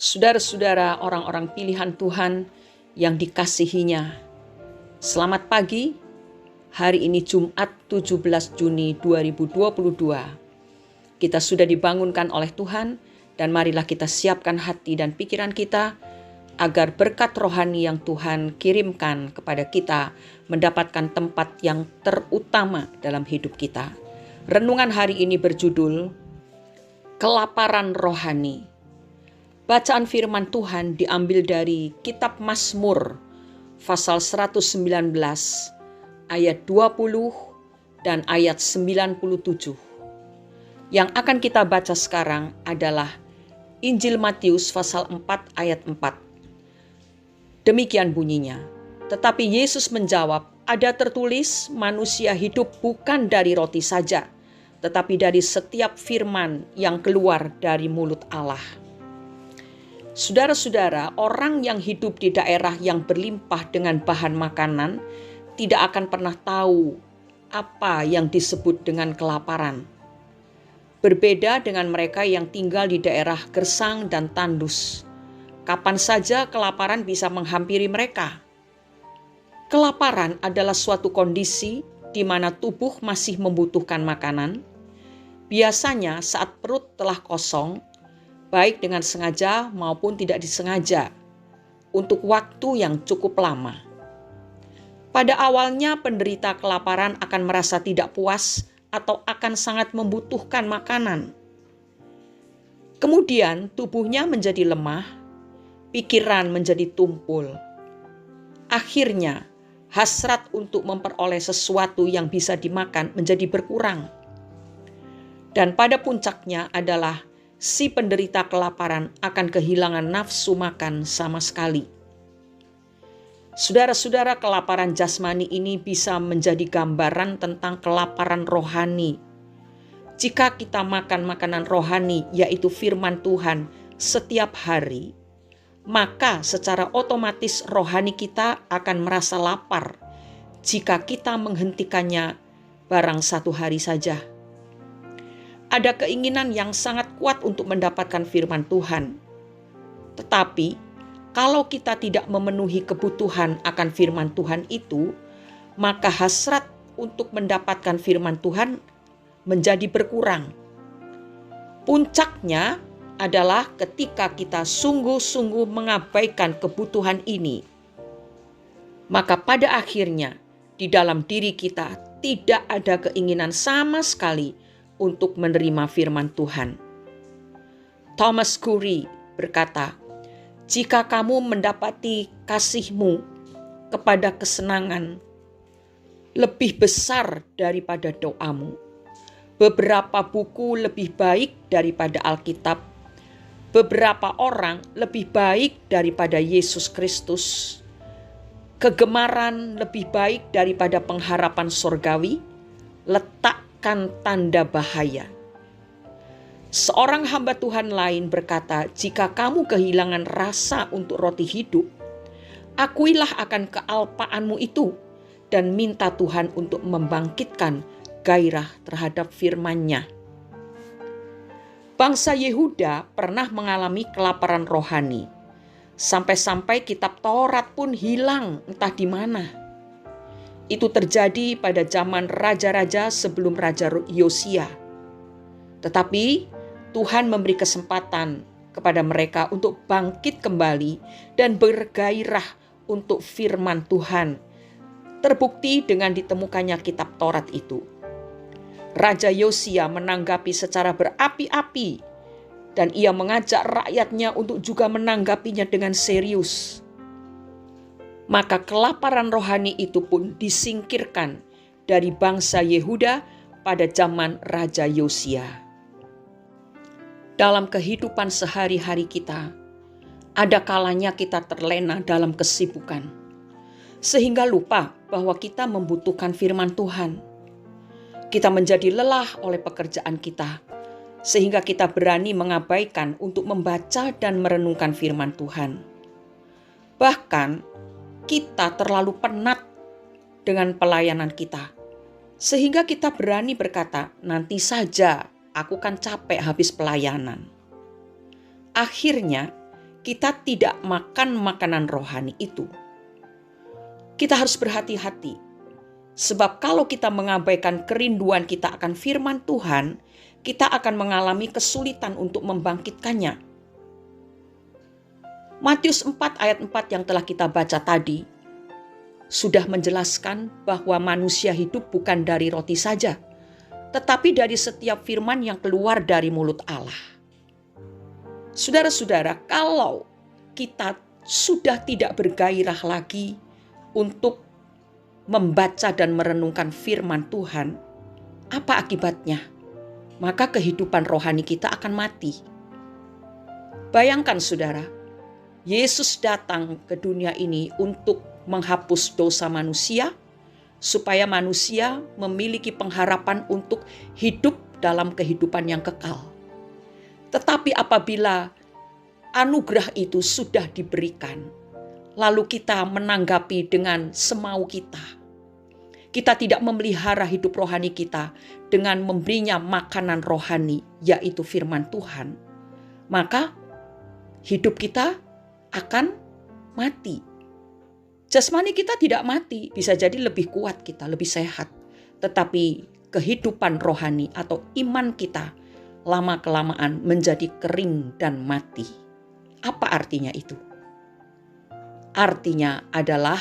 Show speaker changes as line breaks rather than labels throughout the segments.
Saudara-saudara, orang-orang pilihan Tuhan yang dikasihinya, selamat pagi. Hari ini Jumat 17 Juni 2022. Kita sudah dibangunkan oleh Tuhan, dan marilah kita siapkan hati dan pikiran kita agar berkat rohani yang Tuhan kirimkan kepada kita mendapatkan tempat yang terutama dalam hidup kita. Renungan hari ini berjudul Kelaparan Rohani. Bacaan firman Tuhan diambil dari kitab Mazmur pasal 119 ayat 20 dan ayat 97. Yang akan kita baca sekarang adalah Injil Matius pasal 4 ayat 4. Demikian bunyinya. Tetapi Yesus menjawab, ada tertulis manusia hidup bukan dari roti saja, tetapi dari setiap firman yang keluar dari mulut Allah. Saudara-saudara, orang yang hidup di daerah yang berlimpah dengan bahan makanan tidak akan pernah tahu apa yang disebut dengan kelaparan. Berbeda dengan mereka yang tinggal di daerah gersang dan tandus. Kapan saja kelaparan bisa menghampiri mereka. Kelaparan adalah suatu kondisi di mana tubuh masih membutuhkan makanan. Biasanya saat perut telah kosong, baik dengan sengaja maupun tidak disengaja, untuk waktu yang cukup lama. Pada awalnya penderita kelaparan akan merasa tidak puas atau akan sangat membutuhkan makanan. Kemudian tubuhnya menjadi lemah, pikiran menjadi tumpul. Akhirnya hasrat untuk memperoleh sesuatu yang bisa dimakan menjadi berkurang. Dan pada puncaknya adalah si penderita kelaparan akan kehilangan nafsu makan sama sekali. Saudara-saudara, kelaparan jasmani ini bisa menjadi gambaran tentang kelaparan rohani. Jika kita makan makanan rohani, yaitu firman Tuhan, setiap hari, maka secara otomatis rohani kita akan merasa lapar jika kita menghentikannya barang satu hari saja. Ada keinginan yang sangat kuat untuk mendapatkan firman Tuhan. Tetapi, kalau kita tidak memenuhi kebutuhan akan firman Tuhan itu, maka hasrat untuk mendapatkan firman Tuhan menjadi berkurang. Puncaknya adalah ketika kita sungguh-sungguh mengabaikan kebutuhan ini. Maka pada akhirnya, di dalam diri kita tidak ada keinginan sama sekali untuk menerima firman Tuhan. Thomas Curry berkata, jika kamu mendapati kasihmu kepada kesenangan lebih besar daripada doamu, beberapa buku lebih baik daripada Alkitab, beberapa orang lebih baik daripada Yesus Kristus, kegemaran lebih baik daripada pengharapan sorgawi, letakkan tanda bahaya. Seorang hamba Tuhan lain berkata, jika kamu kehilangan rasa untuk roti hidup, akuilah akan kealpaanmu itu dan minta Tuhan untuk membangkitkan gairah terhadap firman-Nya. Bangsa Yehuda pernah mengalami kelaparan rohani, sampai-sampai kitab Taurat pun hilang entah di mana. Itu terjadi pada zaman raja-raja sebelum Raja Yosia. Tetapi Tuhan memberi kesempatan kepada mereka untuk bangkit kembali dan bergairah untuk firman Tuhan. Terbukti dengan ditemukannya kitab Taurat itu. Raja Yosia menanggapi secara berapi-api dan ia mengajak rakyatnya untuk juga menanggapinya dengan serius. Maka kelaparan rohani itu pun disingkirkan dari bangsa Yehuda pada zaman Raja Yosia. Dalam kehidupan sehari-hari kita, ada kalanya kita terlena dalam kesibukan, sehingga lupa bahwa kita membutuhkan firman Tuhan. Kita menjadi lelah oleh pekerjaan kita, sehingga kita berani mengabaikan untuk membaca dan merenungkan firman Tuhan. Bahkan, kita terlalu penat dengan pelayanan kita, sehingga kita berani berkata, nanti saja aku kan capek habis pelayanan. Akhirnya kita tidak makan makanan rohani itu. Kita harus berhati-hati, sebab kalau kita mengabaikan kerinduan kita akan firman Tuhan, kita akan mengalami kesulitan untuk membangkitkannya. Matius 4 ayat 4 yang telah kita baca tadi sudah menjelaskan bahwa manusia hidup bukan dari roti saja, tetapi dari setiap firman yang keluar dari mulut Allah. Saudara-saudara, kalau kita sudah tidak bergairah lagi untuk membaca dan merenungkan firman Tuhan, apa akibatnya? Maka kehidupan rohani kita akan mati. Bayangkan saudara, Yesus datang ke dunia ini untuk menghapus dosa manusia, supaya manusia memiliki pengharapan untuk hidup dalam kehidupan yang kekal. Tetapi apabila anugerah itu sudah diberikan, lalu kita menanggapi dengan semau kita, kita tidak memelihara hidup rohani kita dengan memberinya makanan rohani, yaitu firman Tuhan, maka hidup kita akan mati. Jasmani kita tidak mati, bisa jadi lebih kuat kita, lebih sehat. Tetapi kehidupan rohani atau iman kita lama-kelamaan menjadi kering dan mati. Apa artinya itu? Artinya adalah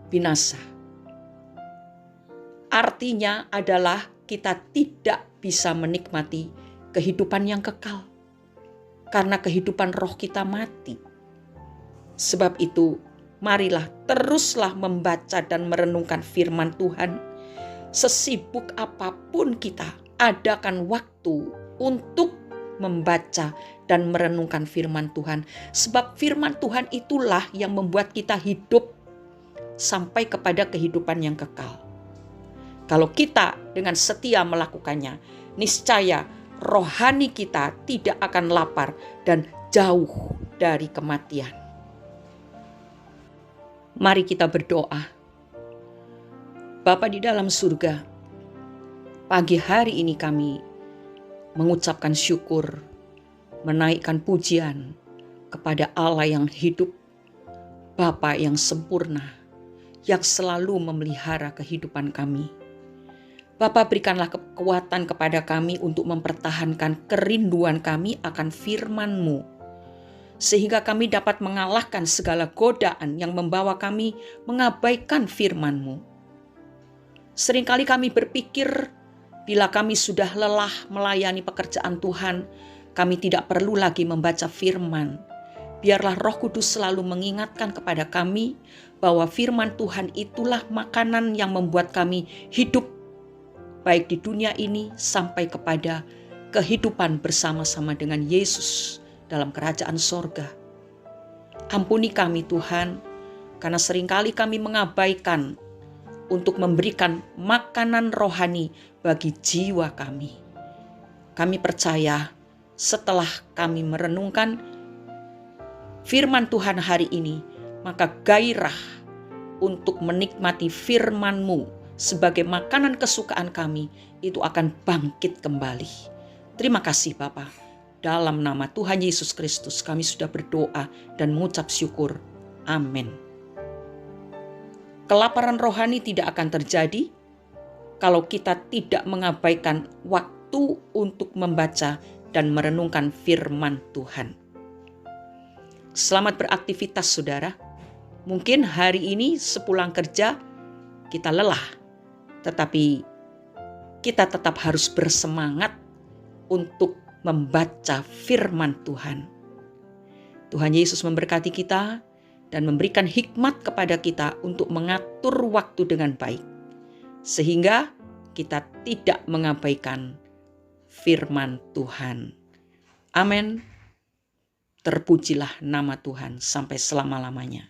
binasa. Artinya adalah kita tidak bisa menikmati kehidupan yang kekal, karena kehidupan roh kita mati. Sebab itu, marilah teruslah membaca dan merenungkan firman Tuhan. Sesibuk apapun kita, adakan waktu untuk membaca dan merenungkan firman Tuhan. Sebab firman Tuhan itulah yang membuat kita hidup sampai kepada kehidupan yang kekal. Kalau kita dengan setia melakukannya, niscaya rohani kita tidak akan lapar dan jauh dari kematian. Mari kita berdoa. Bapa di dalam surga, pagi hari ini kami mengucapkan syukur, menaikkan pujian kepada Allah yang hidup, Bapa yang sempurna, yang selalu memelihara kehidupan kami. Bapa, berikanlah kekuatan kepada kami untuk mempertahankan kerinduan kami akan firman-Mu, sehingga kami dapat mengalahkan segala godaan yang membawa kami mengabaikan firman-Mu. Seringkali kami berpikir, bila kami sudah lelah melayani pekerjaan Tuhan, kami tidak perlu lagi membaca firman. Biarlah Roh Kudus selalu mengingatkan kepada kami bahwa firman Tuhan itulah makanan yang membuat kami hidup, baik di dunia ini sampai kepada kehidupan bersama-sama dengan Yesus dalam kerajaan sorga. Ampuni kami Tuhan, karena seringkali kami mengabaikan untuk memberikan makanan rohani bagi jiwa kami. Kami percaya setelah kami merenungkan firman Tuhan hari ini, maka gairah untuk menikmati firman-Mu sebagai makanan kesukaan kami itu akan bangkit kembali. Terima kasih Bapa. Dalam nama Tuhan Yesus Kristus kami sudah berdoa dan mengucap syukur. Amin. Kelaparan rohani tidak akan terjadi kalau kita tidak mengabaikan waktu untuk membaca dan merenungkan firman Tuhan. Selamat beraktivitas saudara. Mungkin hari ini sepulang kerja kita lelah, tetapi kita tetap harus bersemangat untuk membaca firman Tuhan. Tuhan Yesus memberkati kita dan memberikan hikmat kepada kita untuk mengatur waktu dengan baik, sehingga kita tidak mengabaikan firman Tuhan. Amin. Terpujilah nama Tuhan sampai selama-lamanya.